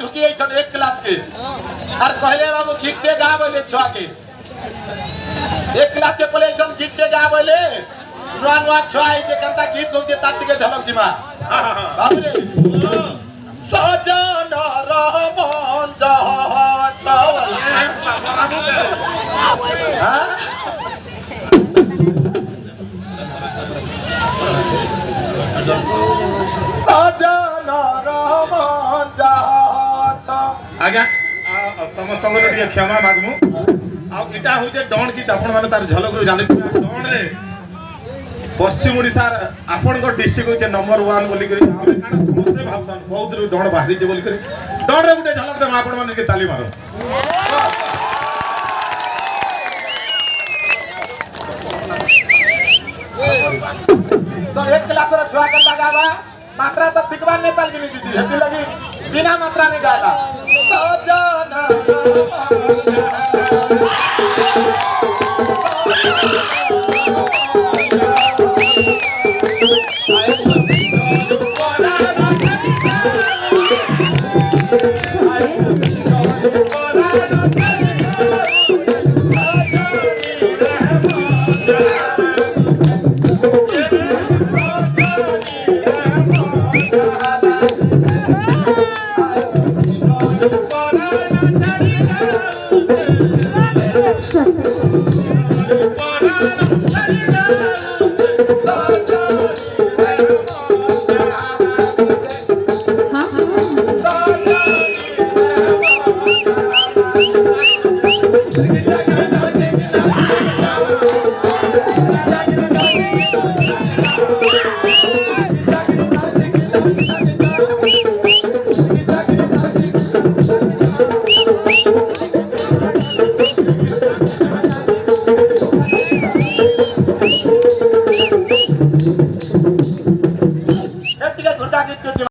ढुकी एक क्लास के और कहले बाबू गीत दे गा बोले छुआ के एक क्लास के बोले गीत दे गा बोले नुआ नुआ छुआ है कंता गीत होचे ताती के झलक दिमा बाबू रे सजन रहमान जहा छवा हां सजन रहमान जहा आज्ञा समस्त क्षमा मागमु आटा हूँ डन गीत आपण मैंने तार झलक रू जानी डन रे पश्चिम ओडिशा आपण डिस्ट्रिक्ट हूँ नंबर 1 बोलिक समस्ते भावसन बहुत डन बाहरी बोलिक डन रे गोटे झलक देम आपण मैंने ताली मारो तो एक क्लास रा छुआ के लगावा मात्रा तो सिखवा नेपाल की दीदी हेती लगी बिना मात्रा में गाला Shut up.